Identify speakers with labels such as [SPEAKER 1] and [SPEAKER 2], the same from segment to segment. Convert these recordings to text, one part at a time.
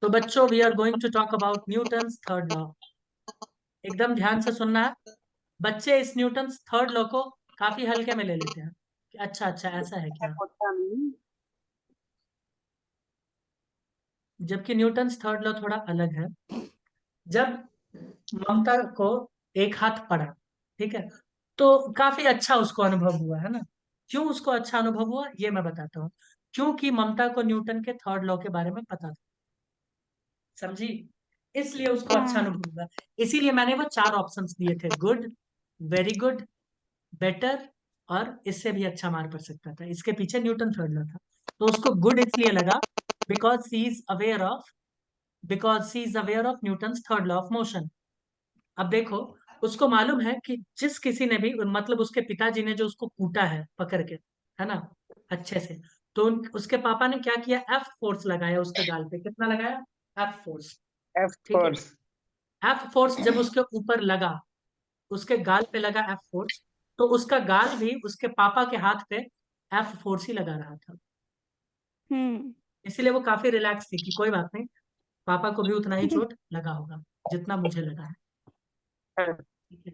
[SPEAKER 1] तो बच्चों we are going to talk about Newton's third law. एकदम ध्यान से सुनना है। बच्चे इस न्यूटन्स थर्ड लॉ को काफी हल्के में ले लेते हैं कि अच्छा अच्छा ऐसा है क्या, जबकि न्यूटन्स थर्ड लॉ थोड़ा अलग है। जब ममता को एक हाथ पड़ा, ठीक है, तो काफी अच्छा उसको अनुभव हुआ है ना। क्यों उसको अच्छा अनुभव हुआ ये मैं बताता हूँ। क्योंकि ममता को न्यूटन के थर्ड लॉ के बारे में पता था, समझी, इसलिए उसको अच्छा
[SPEAKER 2] हाँ।
[SPEAKER 1] अनुभव हुआ। इसीलिए मैंने वो चार ऑप्शंस दिए थे, गुड, वेरी गुड, बेटर और इससे भी अच्छा मार पड़ सकता था। इसके पीछे न्यूटन थर्ड लॉ था। तो उसको गुड इसलिए लगा because she is aware of Newton third law of motion. अब देखो, उसको मालूम है कि जिस किसी ने भी, मतलब उसके पिताजी ने जो उसको कूटा है पकड़ के, है ना, अच्छे से, तो उसके पापा ने क्या किया, एफ फोर्स लगाया उसके गाल पे। कितना लगाया, एफ फोर्स।
[SPEAKER 3] ऑफ
[SPEAKER 1] ठीक है,
[SPEAKER 3] कोर्स।
[SPEAKER 1] एफ फोर्स जब उसके ऊपर लगा, उसके गाल पे लगा एफ फोर्स, तो उसका गाल भी उसके पापा के हाथ पे एफ फोर्स ही लगा रहा था।
[SPEAKER 2] हम्म।
[SPEAKER 1] इसीलिए वो काफी रिलैक्स थी कि कोई बात नहीं, पापा को भी उतना ही चोट लगा होगा जितना मुझे लगा है। ठीक है?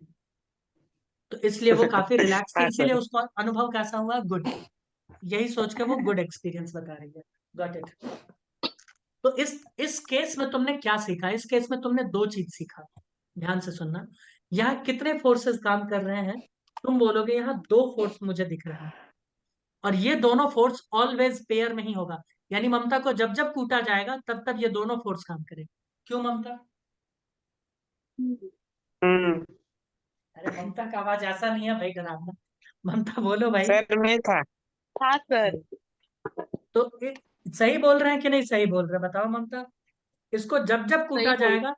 [SPEAKER 1] तो इसलिए वो काफी रिलैक्स थी,
[SPEAKER 3] हाँ
[SPEAKER 1] इसीलिए
[SPEAKER 3] सर।
[SPEAKER 1] उसको अनुभव कैसा हुआ, गुड। यही सोच के वो गुड एक्सपीरियंस बता रही है। Got it. तो इस केस में तुमने क्या सीखा, इस केस में तुमने दो चीज सीखा। ध्यान से सुनना। यहाँ कितने फोर्सेस काम कर रहे हैं, तुम बोलोगे यहाँ दो फोर्स मुझे दिख रहा है, और ये दोनों फोर्स ऑलवेज पेयर में ही होगा। यानी ममता को जब जब कूटा जाएगा तब तब ये दोनों फोर्स काम करेंगे। क्यों ममता?
[SPEAKER 3] हम्म।
[SPEAKER 1] अरे ममता का आवाज ऐसा नहीं है भाई डरावना। ममता बोलो भाई।
[SPEAKER 3] सर मैं था।
[SPEAKER 2] हाँ सर।
[SPEAKER 1] तो सही बोल रहे हैं कि नहीं सही बोल रहे हैं, बताओ ममता। इसको जब जब
[SPEAKER 2] सही
[SPEAKER 1] कूटा
[SPEAKER 2] बोल।
[SPEAKER 1] जाएगा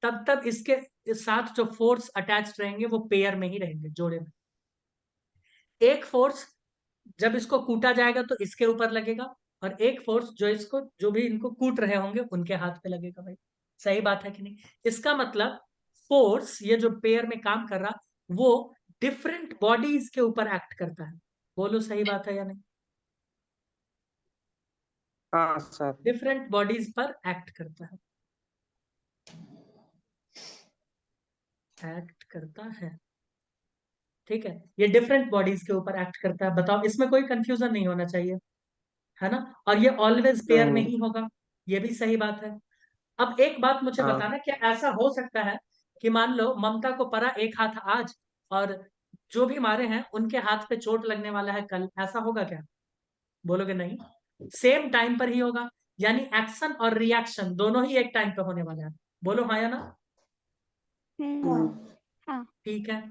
[SPEAKER 1] तब तब इसके साथ जो फोर्स अटैच रहेंगे वो पेयर में ही रहेंगे, जोड़े में। एक फोर्स जब इसको कूटा जाएगा तो इसके ऊपर लगेगा, और एक फोर्स जो भी इनको कूट रहे होंगे उनके हाथ पे लगेगा भाई। सही बात है कि नहीं? इसका मतलब फोर्स, ये जो पेयर में काम कर रहा, वो डिफरेंट बॉडीज के ऊपर एक्ट करता है। बोलो सही बात है या नहीं?
[SPEAKER 3] हाँ सर।
[SPEAKER 1] डिफरेंट बॉडीज पर एक्ट करता है, एक्ट करता है। ठीक है, ये डिफरेंट बॉडीज के ऊपर एक्ट करता है। बताओ, इसमें कोई कंफ्यूजन नहीं होना चाहिए, है ना। और ये ऑलवेज पेयर में
[SPEAKER 3] नहीं।
[SPEAKER 1] ही होगा, ये भी सही बात है। अब एक बात मुझे
[SPEAKER 3] हाँ।
[SPEAKER 1] बताना, क्या ऐसा हो सकता है कि मान लो ममता को परा एक हाथ आज, और जो भी मारे हैं उनके हाथ पे चोट लगने वाला है कल, ऐसा होगा क्या? बोलोगे नहीं, सेम टाइम पर ही होगा। यानी एक्शन और रिएक्शन दोनों ही एक टाइम पे होने वाला है। बोलो हाँ या ना?
[SPEAKER 2] हम्म। हाँ।
[SPEAKER 1] ठीक है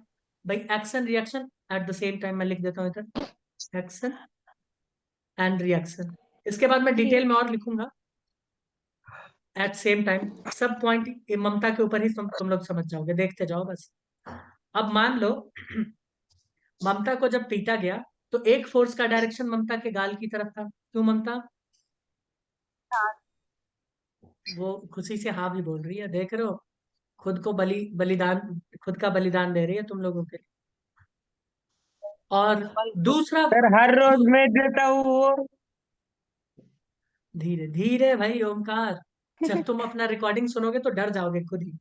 [SPEAKER 1] भाई, action reaction at the same time. मैं लिख देता हूँ इधर, एक्शन एंड रिएक्शन। इसके बाद मैं डिटेल में और लिखूंगा, एट सेम टाइम। सब पॉइंट ममता के ऊपर ही तुम लोग समझ जाओगे, देखते जाओ बस। अब मान लो ममता को जब पीटा गया तो एक फोर्स का डायरेक्शन ममता के गाल की तरफ था। क्यों ममता? वो खुशी से हाँ भी बोल रही है, देख रहे हो, खुद को बलिदान, खुद का बलिदान दे रही है तुम लोगों के लिए। और दूसरा,
[SPEAKER 3] सर हर रोज मैं देता हूँ वो।
[SPEAKER 1] धीरे धीरे भाई ओमकार, जब तुम अपना रिकॉर्डिंग सुनोगे तो डर जाओगे खुद ही।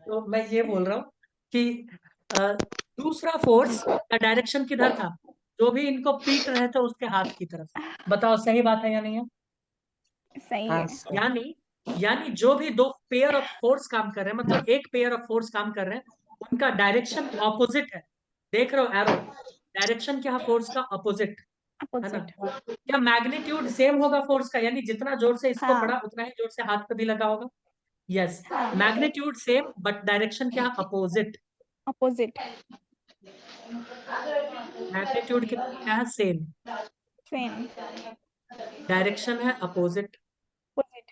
[SPEAKER 1] तो मैं ये बोल रहा हूँ कि अ, दूसरा फोर्स का डायरेक्शन किधर था, जो भी इनको पीट रहे थे उसके हाथ की तरफ। बताओ सही बात है या नहीं है?
[SPEAKER 2] सही
[SPEAKER 3] हाँ
[SPEAKER 2] है।
[SPEAKER 3] सर।
[SPEAKER 1] यानी यानी जो भी दो पेयर ऑफ फोर्स काम कर रहे हैं, मतलब एक पेयर ऑफ फोर्स काम कर रहे हैं, उनका डायरेक्शन ऑपोजिट है। देख रहे हो एरो, डायरेक्शन क्या है फोर्स का, ऑपोजिट, है ना।
[SPEAKER 2] अपोजिट।
[SPEAKER 1] क्या मैग्नीट्यूड सेम होगा फोर्स का, यानी जितना जोर से इसको
[SPEAKER 2] हाँ।
[SPEAKER 1] पड़ा उतना ही जोर से हाथ पे भी लगा होगा? यस,
[SPEAKER 2] हाँ।
[SPEAKER 1] मैग्नीट्यूड सेम बट डायरेक्शन क्या है, अपोजिट।
[SPEAKER 2] अपोजिट।
[SPEAKER 1] मैग्नीट्यूड क्या है, सेम,
[SPEAKER 2] सेम।
[SPEAKER 1] डायरेक्शन है अपोजिट।
[SPEAKER 2] अपोजिट।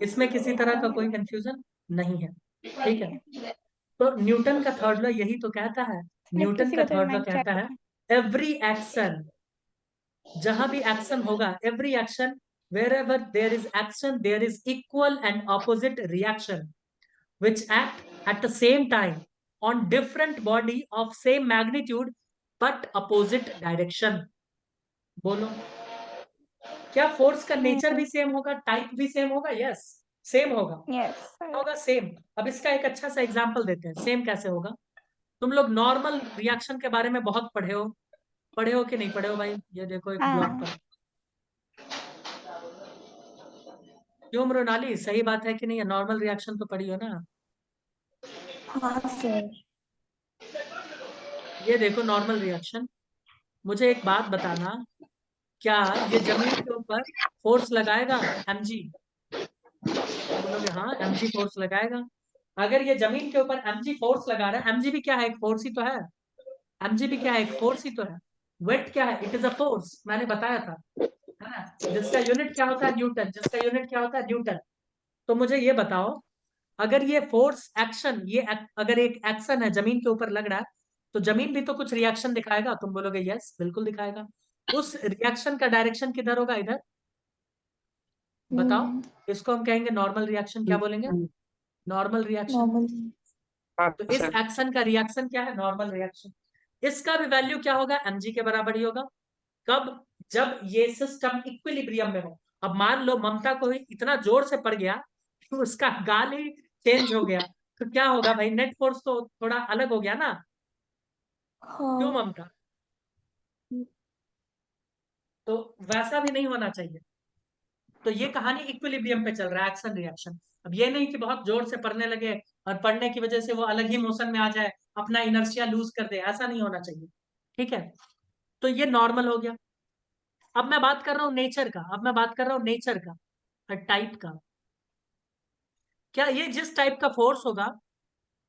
[SPEAKER 1] इसमें किसी तरह का कोई कंफ्यूजन नहीं है। ठीक
[SPEAKER 2] नहीं
[SPEAKER 1] है,
[SPEAKER 2] है।
[SPEAKER 1] तो न्यूटन का थर्ड लॉ यही तो कहता है। न्यूटन
[SPEAKER 2] इलेक्ट्रिसिटी
[SPEAKER 1] का
[SPEAKER 2] का तो
[SPEAKER 1] थर्ड लॉ
[SPEAKER 2] मैं क्या
[SPEAKER 1] कहता है,
[SPEAKER 2] कहूँ।
[SPEAKER 1] एवरी एक्शन, जहां भी एक्शन होगा, every action, wherever there is action there is equal and opposite reaction which act at the same time on different body of same magnitude but opposite direction। बोलो, क्या force का nature भी same होगा, type भी same होगा? Yes, same होगा।
[SPEAKER 2] Yes, sir.
[SPEAKER 1] होगा same. अब इसका एक अच्छा सा एग्जांपल देते हैं, सेम कैसे होगा। तुम लोग नॉर्मल रिएक्शन के बारे में बहुत पढ़े हो कि नहीं पढ़े हो भाई? ये देखो एक ब्लॉक
[SPEAKER 2] हाँ
[SPEAKER 1] पर। क्यों मृणाली, सही बात है कि नहीं? नॉर्मल रिएक्शन तो पढ़ी हो ना?
[SPEAKER 2] हाँ सर।
[SPEAKER 1] ये देखो नॉर्मल रिएक्शन। मुझे एक बात बताना, क्या ये जमीन के ऊपर फोर्स लगाएगा mg? तुम बोलोगे हाँ mg फोर्स लगाएगा। अगर ये जमीन के ऊपर mg फोर्स लगा रहा है, mg भी क्या है? एक फोर्स ही तो है। mg भी क्या है? एक फोर्स ही तो है। वेट क्या है? इट इज अ फोर्स, मैंने बताया था, है ना? जिसका यूनिट क्या होता है? न्यूटन। जिसका यूनिट क्या होता है? न्यूटन। तो मुझे ये बताओ, अगर ये फोर्स एक्शन, अगर एक एक्शन है जमीन के ऊपर लग रहा है, तो जमीन भी तो कुछ रिएक्शन दिखाएगा। तुम बोलोगे यस, बिल्कुल दिखाएगा। उस रिएक्शन का डायरेक्शन किधर होगा? इधर। बताओ। इसको हम कहेंगे नॉर्मल रिएक्शन। क्या बोलेंगे? Normal reaction.
[SPEAKER 2] नॉर्मल।
[SPEAKER 3] हाँ
[SPEAKER 1] तो इस
[SPEAKER 3] सर।
[SPEAKER 1] एक्शन का रिएक्शन क्या है? Normal reaction. इसका भी वैल्यू क्या होगा? mg के बराबर ही होगा। कब? जब ये सिस्टम इक्विलिब्रियम में हो। अब मान लो ममता को ही इतना जोर से पड़ गया कि उसका गाल ही चेंज हो गया, तो क्या होगा भाई? नेट फोर्स तो थोड़ा अलग हो गया ना। क्यों
[SPEAKER 2] हाँ।
[SPEAKER 1] ममता? तो वैसा भी नहीं होना चाहिए। तो ये कहानी इक्विलिब्रियम पे चल रहा है, एक्शन रिएक्शन। अब ये नहीं कि बहुत जोर से पढ़ने लगे और पढ़ने की वजह से वो अलग ही मोशन में आ जाए, अपना इनर्शिया लूज कर दे, ऐसा नहीं होना चाहिए। ठीक है, तो ये नॉर्मल हो गया। अब मैं बात कर रहा हूँ नेचर का, अब मैं बात कर रहा हूँ नेचर का और टाइप का। क्या ये जिस टाइप का फोर्स होगा,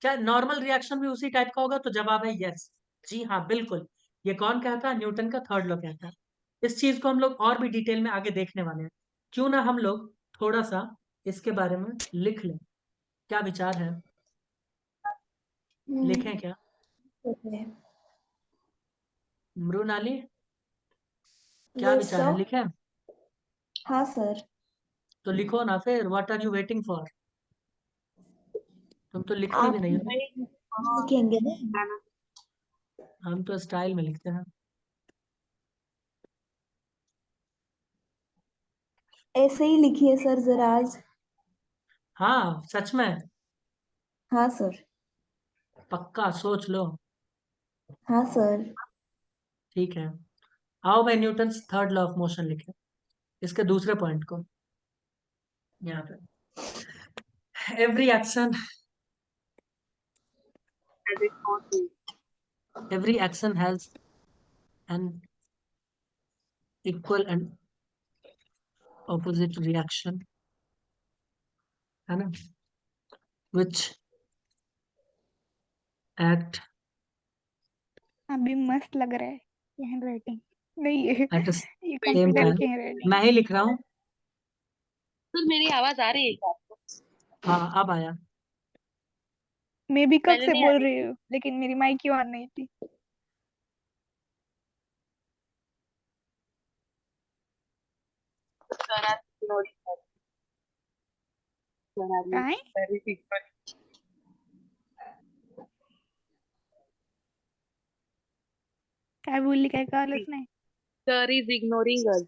[SPEAKER 1] क्या नॉर्मल रिएक्शन भी उसी टाइप का होगा? तो जवाब है यस, जी हाँ बिल्कुल। ये कौन कहता है? न्यूटन का थर्ड लॉ कहता है। इस चीज को हम लोग और भी डिटेल में आगे देखने वाले हैं। क्यों ना हम लोग थोड़ा सा इसके बारे में लिख लें? क्या विचार है? लिखें क्या?
[SPEAKER 2] Okay.
[SPEAKER 1] मृणाली, क्या
[SPEAKER 2] Yes,
[SPEAKER 1] विचार है?
[SPEAKER 2] sir.
[SPEAKER 1] लिखें?
[SPEAKER 2] हाँ सर।
[SPEAKER 1] तो लिखो ना फिर, what are you waiting for? तुम तो लिखती भी
[SPEAKER 2] आप
[SPEAKER 1] नहीं हो।
[SPEAKER 2] लिखेंगे ना?
[SPEAKER 1] हम तो स्टाइल में लिखते हैं।
[SPEAKER 2] ऐसे ही लिखिए सर जरा आज।
[SPEAKER 1] हाँ सच में?
[SPEAKER 2] हाँ सर।
[SPEAKER 1] पक्का सोच लो।
[SPEAKER 2] हाँ सर।
[SPEAKER 1] ठीक है, आओ भाई Newton third law of motion लिखे, इसके दूसरे पॉइंट को यहाँ पे। Every action, every action has an equal and opposite reaction, है ना? विच एक्ट
[SPEAKER 2] अभी मस्त लग रहा है ये हैंडराइटिंग। नहीं है,
[SPEAKER 1] एट द
[SPEAKER 2] ये
[SPEAKER 1] सेम
[SPEAKER 2] कंप्यूटर
[SPEAKER 1] टाइम।
[SPEAKER 2] की हैंडराइटिंग।
[SPEAKER 1] मैं ही लिख रहा हूँ।
[SPEAKER 4] तो मेरी आवाज आ रही है क्या आपको?
[SPEAKER 1] हाँ अब आया।
[SPEAKER 2] मैं भी कब
[SPEAKER 4] पहले
[SPEAKER 2] से
[SPEAKER 4] नहीं आ
[SPEAKER 2] बोल
[SPEAKER 4] रही
[SPEAKER 2] रही
[SPEAKER 4] थी।
[SPEAKER 2] हूँ लेकिन मेरी माइक क्यों ऑन नहीं थी?
[SPEAKER 4] Sir, I'm ignoring her. Sir, are you
[SPEAKER 2] काय?
[SPEAKER 4] very ignoring?
[SPEAKER 2] काय बोलली, काय कळलंच नाही.
[SPEAKER 4] Sir is ignoring us.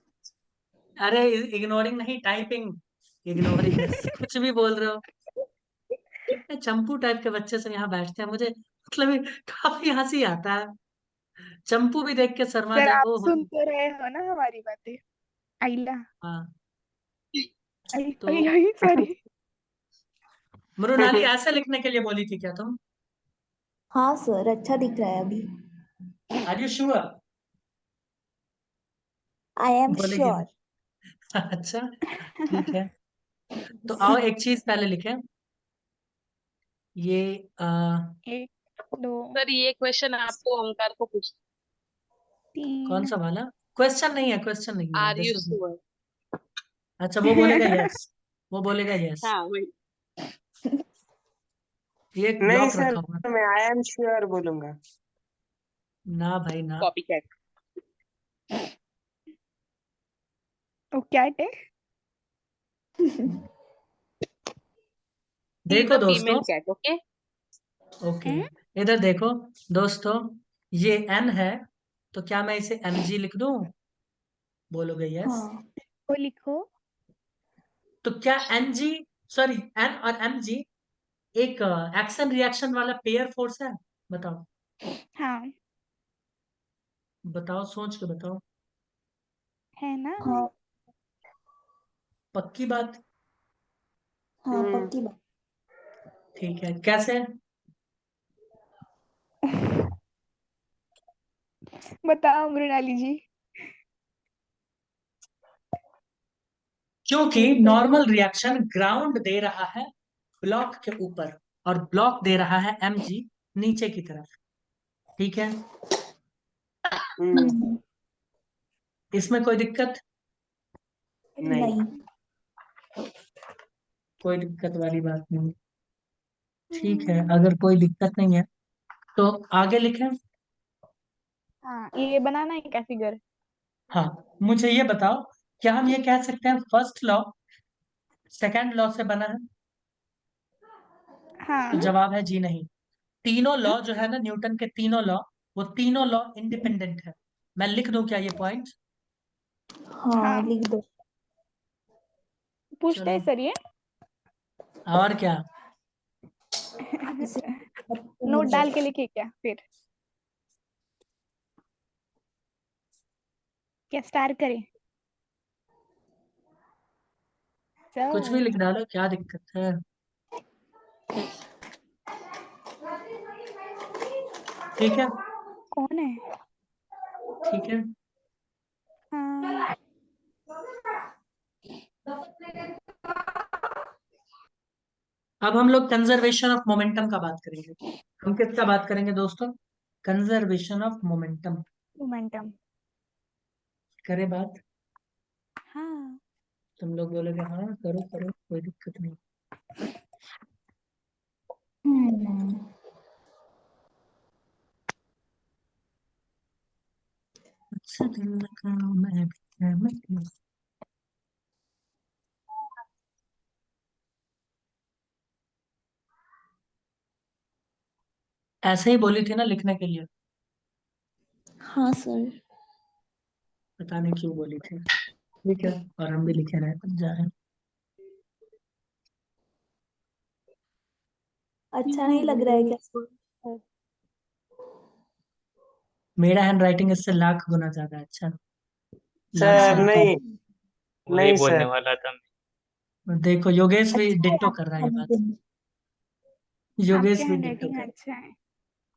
[SPEAKER 1] अरे इग्नोरिंग नहीं, टाइपिंग। इग्नोरिंग कुछ भी बोल रहे हो। कितने चंपू टाइप के बच्चे सब यहाँ बैठते हैं, मुझे मतलब काफी हंसी आता है। चंपू भी देख के शर्मा
[SPEAKER 2] सर
[SPEAKER 1] जाए।
[SPEAKER 2] आप
[SPEAKER 1] ओ हो।
[SPEAKER 2] सुन तो रहे हो ना हमारी बातें? आईला।
[SPEAKER 1] हाँ
[SPEAKER 2] आई
[SPEAKER 1] तो
[SPEAKER 2] आई आई सॉरी।
[SPEAKER 1] मृणाली ऐसे लिखने के लिए बोली थी क्या तुम?
[SPEAKER 2] हाँ सर, अच्छा दिख रहा है अभी।
[SPEAKER 1] Are you sure?
[SPEAKER 2] I am
[SPEAKER 1] बोलेगी
[SPEAKER 2] श्योर।
[SPEAKER 1] नहीं। अच्छा ठीक है, तो आओ एक चीज पहले लिखें। ये
[SPEAKER 2] एक, दो,
[SPEAKER 4] सर ये क्वेश्चन आपको ओमकार को पूछ।
[SPEAKER 1] कौन
[SPEAKER 2] तीन।
[SPEAKER 1] सा वाला? क्वेश्चन नहीं है, क्वेश्चन नहीं है,
[SPEAKER 4] are
[SPEAKER 1] this
[SPEAKER 4] you
[SPEAKER 1] is.
[SPEAKER 4] Sure?
[SPEAKER 1] अच्छा वो बोलेगा यस, वो बोलेगा यस।
[SPEAKER 4] हाँ वही।
[SPEAKER 1] ये एक
[SPEAKER 3] नहीं
[SPEAKER 1] ब्लॉक
[SPEAKER 3] सर,
[SPEAKER 1] रखा हुआ है।
[SPEAKER 3] मैं आई एम श्योर बोलूंगा।
[SPEAKER 1] ना भाई ना।
[SPEAKER 4] Copy cat.
[SPEAKER 2] ओ क्या है?
[SPEAKER 4] ही इज
[SPEAKER 1] देखो
[SPEAKER 4] अ
[SPEAKER 1] दोस्तों,
[SPEAKER 4] फीमेल कैट, ओके?
[SPEAKER 1] ओके
[SPEAKER 2] हम्म?
[SPEAKER 1] इधर देखो दोस्तों, ये n है, तो क्या मैं इसे mg लिख दूं? बोलोगे यस।
[SPEAKER 2] हाँ वो लिखो।
[SPEAKER 1] तो क्या एनजी, सॉरी एन और एमजी एक एक्शन रिएक्शन वाला पेयर फोर्स है? बताओ
[SPEAKER 2] हाँ
[SPEAKER 1] बताओ, सोच के बताओ।
[SPEAKER 2] है ना।
[SPEAKER 5] हाँ
[SPEAKER 1] पक्की बात?
[SPEAKER 5] हाँ पक्की बात।
[SPEAKER 1] ठीक है, कैसे?
[SPEAKER 2] बताओ मृणाली जी।
[SPEAKER 1] क्योंकि नॉर्मल रिएक्शन ग्राउंड दे रहा है ब्लॉक के ऊपर और ब्लॉक दे रहा है एमजी नीचे की तरफ। ठीक है,
[SPEAKER 3] हम्म,
[SPEAKER 1] इसमें कोई दिक्कत?
[SPEAKER 3] नहीं।
[SPEAKER 5] नहीं।
[SPEAKER 1] कोई दिक्कत वाली बात नहीं। ठीक है, अगर कोई दिक्कत नहीं है तो आगे लिखें।
[SPEAKER 2] हाँ ये बनाना है क्या फिगर?
[SPEAKER 1] हाँ, मुझे ये बताओ, क्या हम ये कह सकते हैं फर्स्ट लॉ सेकंड लॉ से बना है? तो
[SPEAKER 2] हाँ
[SPEAKER 1] जवाब है जी नहीं। तीनों लॉ जो है ना, न्यूटन के तीनों लॉ, वो तीनों लॉ इंडिपेंडेंट है। मैं लिख दूं क्या ये पॉइंट?
[SPEAKER 5] हाँ
[SPEAKER 2] हाँ
[SPEAKER 5] लिख दो।
[SPEAKER 2] पूछते
[SPEAKER 1] चलो,
[SPEAKER 2] हैं सर ये।
[SPEAKER 1] और क्या?
[SPEAKER 5] इसे
[SPEAKER 2] नोट डाल के लिखे क्या फिर? क्या स्टार करें?
[SPEAKER 1] कुछ भी लिख डालो, क्या दिक्कत है? ठीक है,
[SPEAKER 2] कौन है?
[SPEAKER 1] ठीक है।
[SPEAKER 2] हाँ
[SPEAKER 1] अब हम लोग कंजर्वेशन ऑफ मोमेंटम का बात करेंगे। हम किसका बात करेंगे दोस्तों? Conservation of momentum.
[SPEAKER 2] मोमेंटम।
[SPEAKER 1] करें बात?
[SPEAKER 2] हाँ
[SPEAKER 1] तुम लोग बोलोगे हाँ करो करो, कोई दिक्कत नहीं।
[SPEAKER 5] हम्म,
[SPEAKER 1] अच्छा दिल लगा मैं भी रहमत हूँ। ऐसे ही बोली थी ना लिखने के लिए?
[SPEAKER 5] हाँ सर।
[SPEAKER 1] पता नहीं क्यों बोली थी। ठीक है, और हम भी लिखे रहे जा रहे हैं।
[SPEAKER 5] अच्छा नहीं लग रहा है क्या सर?
[SPEAKER 1] मेरा हैंड राइटिंग इससे लाख गुना ज्यादा अच्छा है। लाख से
[SPEAKER 3] सर
[SPEAKER 1] लाख।
[SPEAKER 3] नहीं,
[SPEAKER 6] वही
[SPEAKER 3] नहीं
[SPEAKER 6] बोलने
[SPEAKER 3] सर।
[SPEAKER 6] वाला था मैं।
[SPEAKER 1] देखो योगेश भी
[SPEAKER 5] अच्छा है
[SPEAKER 1] डिट्टो कर
[SPEAKER 5] आपका
[SPEAKER 1] रहा है ये बात।
[SPEAKER 5] handwriting।
[SPEAKER 2] आपके
[SPEAKER 1] योगेश भी
[SPEAKER 2] हैंड
[SPEAKER 1] डिट्टो
[SPEAKER 2] राइटिंग
[SPEAKER 1] कर
[SPEAKER 2] अच्छा है।
[SPEAKER 1] है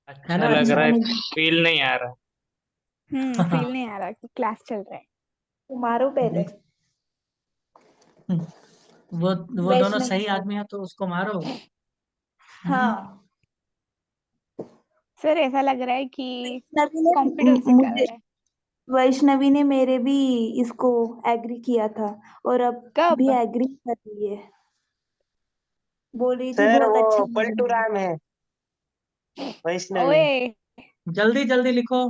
[SPEAKER 6] अच्छा
[SPEAKER 1] ना?
[SPEAKER 6] लग
[SPEAKER 1] अच्छा।
[SPEAKER 6] रहा है,
[SPEAKER 5] नहीं
[SPEAKER 6] फील नहीं आ रहा।
[SPEAKER 2] फील नहीं आ रहा कि क्लास चल रहा है।
[SPEAKER 5] तुम्हारो पहले।
[SPEAKER 1] वो दोनों
[SPEAKER 5] वैष्णवी
[SPEAKER 1] सही
[SPEAKER 5] सर।
[SPEAKER 1] आदमी है तो उसको मारो।
[SPEAKER 5] हाँ
[SPEAKER 2] सर ऐसा लग रहा है कि
[SPEAKER 5] वैष्णवी ने
[SPEAKER 2] कॉन्फिडेंस से कर
[SPEAKER 5] मुझे,
[SPEAKER 2] रहा है।
[SPEAKER 5] वैष्णवी ने मेरे भी इसको एग्री किया था और अब भी
[SPEAKER 2] कब?
[SPEAKER 5] एग्री कर रही है। बोल रही थी
[SPEAKER 3] सर
[SPEAKER 5] बहुत
[SPEAKER 3] वो
[SPEAKER 5] अच्छा लग
[SPEAKER 3] पलटू
[SPEAKER 5] रहा है।
[SPEAKER 3] राम है, वैष्णवी।
[SPEAKER 2] ओए
[SPEAKER 1] जल्दी जल्दी लिखो।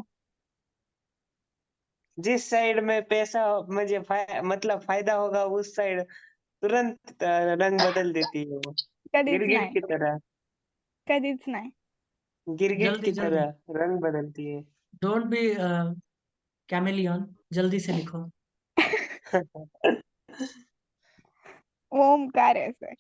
[SPEAKER 3] जिस साइड में पैसा मुझे मतलब फायदा होगा उस साइड तुरंत रंग बदल देती है वो,
[SPEAKER 2] कधीच
[SPEAKER 3] गिरगिट
[SPEAKER 2] नाही,
[SPEAKER 3] की तरह।
[SPEAKER 2] कधीच नाही।
[SPEAKER 3] गिरगिट
[SPEAKER 1] जल्दी
[SPEAKER 3] की
[SPEAKER 1] जल्दी,
[SPEAKER 3] तरह रंग बदलती है।
[SPEAKER 1] डोंट बी कैमेलियन, जल्दी से लिखो।
[SPEAKER 2] ओमकार है सर।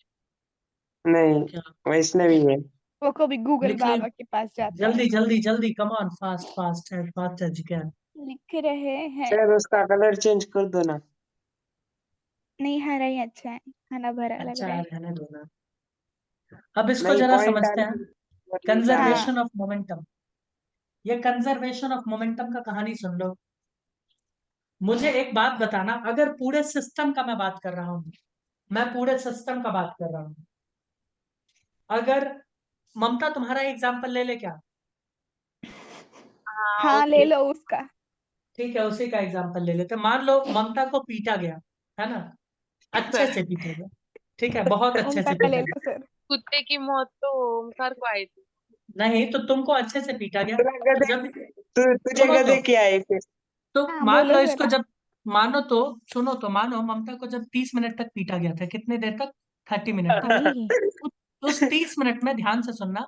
[SPEAKER 3] नहीं,
[SPEAKER 1] क्या?
[SPEAKER 3] वैष्णवी है।
[SPEAKER 2] वो कभी गूगल
[SPEAKER 1] लिख ले,
[SPEAKER 2] बाबा के पास जाता है।
[SPEAKER 1] जल्दी जल्दी जल्दी, कम ऑन, फास्ट फास्ट है, फास्ट एज यू कैन।
[SPEAKER 2] लिख रहे हैं।
[SPEAKER 3] सर उसका कलर चेंज कर दो ना।
[SPEAKER 2] नहीं हरा ही अच्छा है, हरा भरा लग
[SPEAKER 1] अच्छा
[SPEAKER 2] रहा
[SPEAKER 1] है,
[SPEAKER 2] है।
[SPEAKER 1] रहने दो ना। अब इसको
[SPEAKER 3] नहीं,
[SPEAKER 1] जरा
[SPEAKER 3] पॉइंट
[SPEAKER 1] समझते हैं।
[SPEAKER 2] हाँ
[SPEAKER 1] कंजर्वेशन ऑफ मोमेंटम। ये कंजर्वेशन ऑफ मोमेंटम का कहानी सुन लो। मुझे एक बात बताना, अगर पूरे सिस्टम का मैं बात कर रहा हूँ, मैं पूरे सिस्टम का बात कर रहा हूँ, अगर ममता तुम्हारा एग्जाम्पल ले ले क्या?
[SPEAKER 4] हाँ
[SPEAKER 2] हाँ ले
[SPEAKER 4] ओके।
[SPEAKER 2] लो उसका।
[SPEAKER 1] ठीक है, उसी का एग्जाम्पल ले लेते। मान लो ममता को पीटा गया, है ना? अच्छे
[SPEAKER 4] सर
[SPEAKER 1] से पीटा गया, ठीक है, बहुत अच्छे
[SPEAKER 2] ओमकार
[SPEAKER 1] से
[SPEAKER 2] का
[SPEAKER 1] पीटा
[SPEAKER 2] ले
[SPEAKER 1] गया।
[SPEAKER 2] लो सर।
[SPEAKER 4] कुत्ते की मौत तो ओमकार को आई थी।
[SPEAKER 1] नहीं तो तुमको अच्छे से पीटा गया,
[SPEAKER 3] तुला
[SPEAKER 1] तो
[SPEAKER 3] गधे,
[SPEAKER 1] जब,
[SPEAKER 3] तुझे
[SPEAKER 1] सुनो तो
[SPEAKER 3] गधे क्या है फिर?
[SPEAKER 1] तो
[SPEAKER 2] हाँ
[SPEAKER 1] मान
[SPEAKER 2] बोलो
[SPEAKER 1] लो
[SPEAKER 2] सर।
[SPEAKER 1] इसको जब, मानो तो, सुनो तो, मानो ममता को जब 30 मिनट तक पीटा गया था, कितने देर तक? 30 मिनट तक।
[SPEAKER 2] ओए
[SPEAKER 1] उस 30 मिनट में ध्यान से सुनना,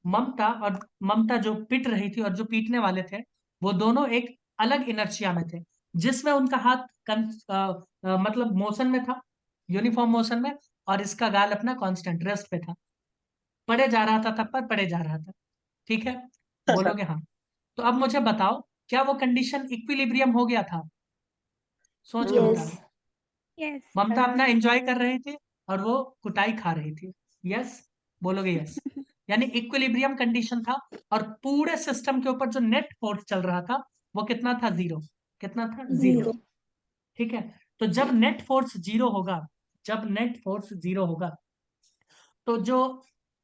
[SPEAKER 1] ममता जो पिट रही थी और जो पीटने वाले थे, वो दोनों एक अलग इनर्शिया में थे। जिसमें उनका हाथ मतलब मोशन में था, यूनिफॉर्म मोशन में, और इसका गाल अपना कांस्टेंट रेस्ट पे था, पढ़े जा रहा था तब पर पढ़े जा रहा था। ठीक है, बोलोगे हाँ? तो अब मुझे बताओ, क्या वो कंडीशन इक्विलिब्रियम हो गया था? सोच के
[SPEAKER 5] यस।
[SPEAKER 1] बताओ।
[SPEAKER 2] यस
[SPEAKER 1] ममता
[SPEAKER 2] सर।
[SPEAKER 1] अपना एंजॉय कर रही थी और वो कुटाई खा रही थी। यस, बोलोगे यस? यानी इक्विलिब्रियम कंडीशन था, और पूरे सिस्टम के ऊपर जो नेट फोर्स चल रहा था वो कितना था? जीरो। कितना था? जीरो।
[SPEAKER 5] जीरो।
[SPEAKER 1] ठीक है, तो जब नेट फोर्स जीरो होगा, जब नेट फोर्स जीरो होगा, तो जो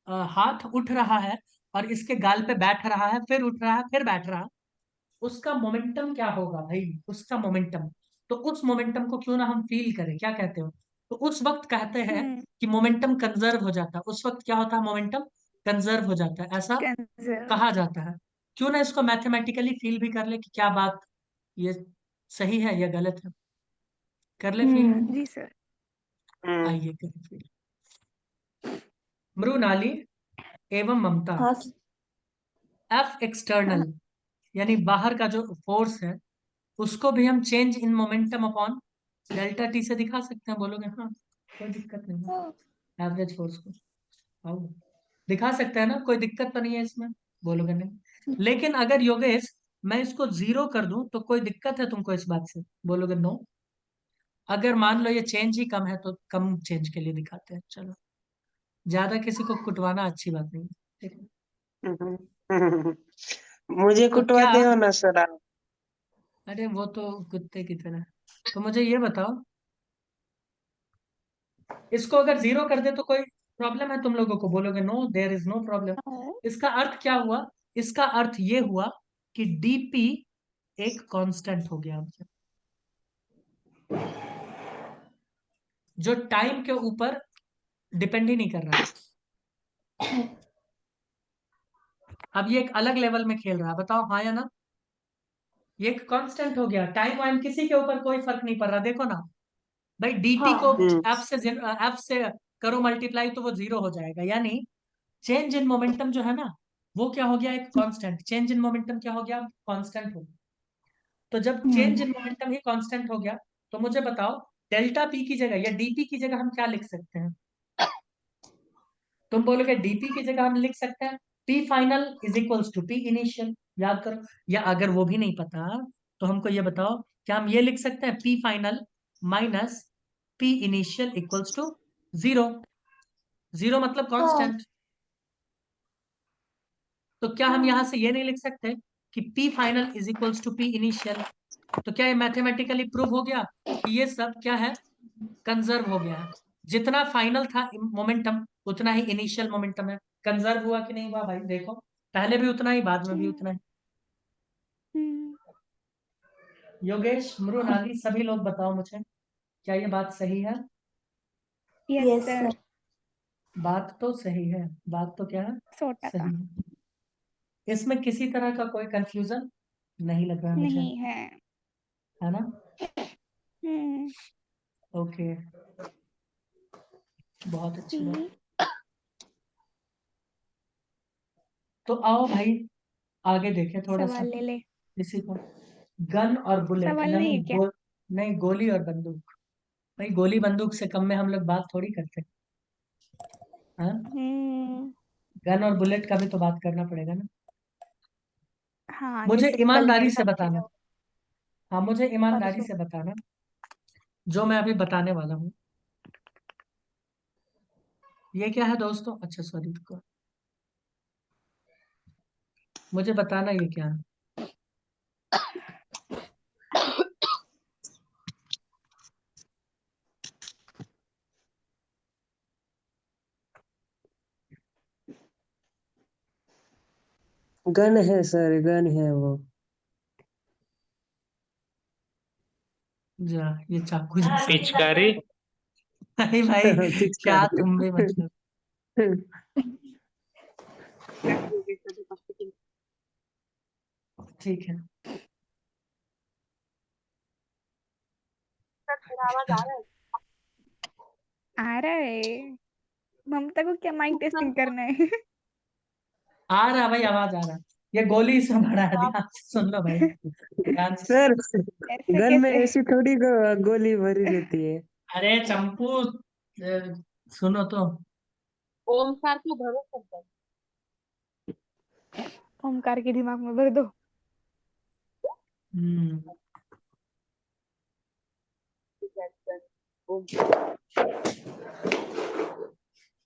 [SPEAKER 1] हाथ उठ रहा है और इसके गाल पे बैठ रहा है, फिर उठ रहा है, फिर बैठ रहा है, उसका मोमेंटम क्या होगा भाई? उसका मोमेंटम। तो उस मोमेंटम को क्यों ना हम फील करें, क्या कहते हो? तो उस वक्त कहते हैं
[SPEAKER 2] हम्म।
[SPEAKER 1] कि मोमेंटम कंजर्व हो जाता है। उस वक्त क्या होता है? मोमेंटम कंजर्व हो जाता है, ऐसा
[SPEAKER 2] कंजर्व।
[SPEAKER 1] कहा जाता है। क्यों ना इसको मैथमेटिकली फील भी कर ले कि क्या बात ये सही है या गलत है। कर ले फील।
[SPEAKER 2] जी सर।
[SPEAKER 1] आइए करें फील। मृणाली एवं ममता,
[SPEAKER 5] हाँ।
[SPEAKER 1] एफ एक्सटर्नल यानी बाहर का जो फोर्स है, उसको भी हम change in momentum upon delta T से दिखा सकते हैं। बोलोगे हाँ? कोई दिक्कत नहीं है। एवरेज फोर्स को आओ दिखा सकते हैं ना, कोई दिक्कत तो नहीं है इसमें? बोलोगे नहीं? लेकिन अगर योगेश मैं इसको जीरो कर दूं तो कोई दिक्कत है तुमको इस बात से? बोलोगे नो। अगर मान लो ये चेंज ही कम है तो कम चेंज के लिए दिखाते हैं। चलो, ज्यादा किसी को कुटवाना अच्छी बात नहीं है, ठीक है?
[SPEAKER 3] मुझे
[SPEAKER 1] तो क्या,
[SPEAKER 3] कुटवाते हो ना सर आप।
[SPEAKER 1] अरे वो तो कुत्ते की तरह। तो मुझे ये बताओ, इसको अगर जीरो कर दे तो कोई प्रॉब्लम है तुम लोगों को? बोलोगे no, there is no problem. इसका अर्थ क्या हुआ? इसका अर्थ ये हुआ कि डीपी एक कांस्टेंट हो गया हमसे, जो टाइम के ऊपर डिपेंड ही नहीं कर रहा है। अब ये एक अलग लेवल में खेल रहा है, बताओ हाँ या ना? ये एक कांस्टेंट हो गया, टाइम वाइम किसी के ऊपर कोई फर्क नहीं पड़ रहा। देखो ना भाई, डीटी को
[SPEAKER 5] हाँ।
[SPEAKER 1] एफ से करो मल्टीप्लाई तो वो जीरो हो जाएगा। यानी चेंज इन मोमेंटम जो है ना, वो क्या हो गया? एक कांस्टेंट। चेंज इन मोमेंटम क्या हो गया? कांस्टेंट हो गया। तो जब change in momentum he constant हो गया, तो मुझे बताओ डेल्टा पी की जगह या डीपी की जगह हम क्या लिख सकते हैं? तुम बोलोगे डीपी की जगह हम लिख सकते हैं P final is equals to P initial. याद करो। या अगर वो भी नहीं पता तो हमको ये बताओ, क्या हम ये लिख सकते हैं P final minus P initial equals to zero? Zero मतलब कांस्टेंट। तो क्या हम यहां से ये नहीं लिख सकते कि P final is equals to P initial? तो क्या ये मैथमेटिकली प्रूव हो गया कि ये सब क्या है? कंजर्व हो गया है। जितना फाइनल था मोमेंटम, उतना ही इनिशियल मोमेंटम है। कंजर्व हुआ कि नहीं हुआ भाई? देखो, पहले भी उतना ही, बाद में भी उतना ही। योगेश, मृणाली, सभी लोग बताओ मुझे, क्या ये बात सही है?
[SPEAKER 2] Yes
[SPEAKER 5] yes
[SPEAKER 2] sir.
[SPEAKER 5] सर।
[SPEAKER 1] बात तो सही है। बात तो क्या है?
[SPEAKER 2] 100%
[SPEAKER 1] सही है। इसमें किसी तरह का कोई कंफ्यूजन नहीं लग रहा है मुझे,
[SPEAKER 2] नहीं है।
[SPEAKER 1] है ना?
[SPEAKER 2] हम्म।
[SPEAKER 1] ओके, बहुत अच्छी
[SPEAKER 2] जी।
[SPEAKER 1] बात। तो आओ भाई आगे देखें थोड़ा सा
[SPEAKER 2] सवाल ले ले।
[SPEAKER 1] इसी को। गन और बुलेट,
[SPEAKER 2] सवाल नहीं
[SPEAKER 1] नहीं
[SPEAKER 2] है क्या?
[SPEAKER 1] नहीं, गोली और बंदूक। भाई गोली बंदूक से कम में हम लोग बात थोड़ी करते। हाँ,
[SPEAKER 2] हम्म।
[SPEAKER 1] गन और बुलेट का भी तो बात करना पड़ेगा ना।
[SPEAKER 2] हाँ,
[SPEAKER 1] मुझे
[SPEAKER 2] जैसे
[SPEAKER 1] ईमानदारी
[SPEAKER 2] कलर
[SPEAKER 1] से
[SPEAKER 2] सब
[SPEAKER 1] बताना।
[SPEAKER 2] चीजों।
[SPEAKER 1] हाँ, मुझे ईमानदारी
[SPEAKER 2] परसों।
[SPEAKER 1] से बताना जो मैं अभी बताने वाला हूँ। ये क्या है दोस्तों? अच्छा सॉरी, मुझे बताना ये क्या है।
[SPEAKER 3] गन है सर, गन है वो।
[SPEAKER 1] जा, ये चाकू जैसा।
[SPEAKER 6] पिचकारी।
[SPEAKER 1] भाई भाई, क्या
[SPEAKER 3] पिचकारी।
[SPEAKER 1] तुम भी मतलब। ठीक है,
[SPEAKER 4] आवाज आ रहा है?
[SPEAKER 2] आ रहा है। ममता को क्या माइक टेस्टिंग करना है?
[SPEAKER 1] आ रहा भाई, आवाज आ रहा। ये गोली इसमें भरा है, ध्यान से सुन लो भाई, ध्यान से।
[SPEAKER 3] सर
[SPEAKER 2] ऐसे
[SPEAKER 3] गन में
[SPEAKER 2] कैसे?
[SPEAKER 3] ऐसी थोड़ी गोली भरी रहती है।
[SPEAKER 1] अरे चंपू, सुनो तो।
[SPEAKER 4] ओमकार को भरो सब।
[SPEAKER 2] ओमकार के दिमाग में भर दो।
[SPEAKER 1] हम्म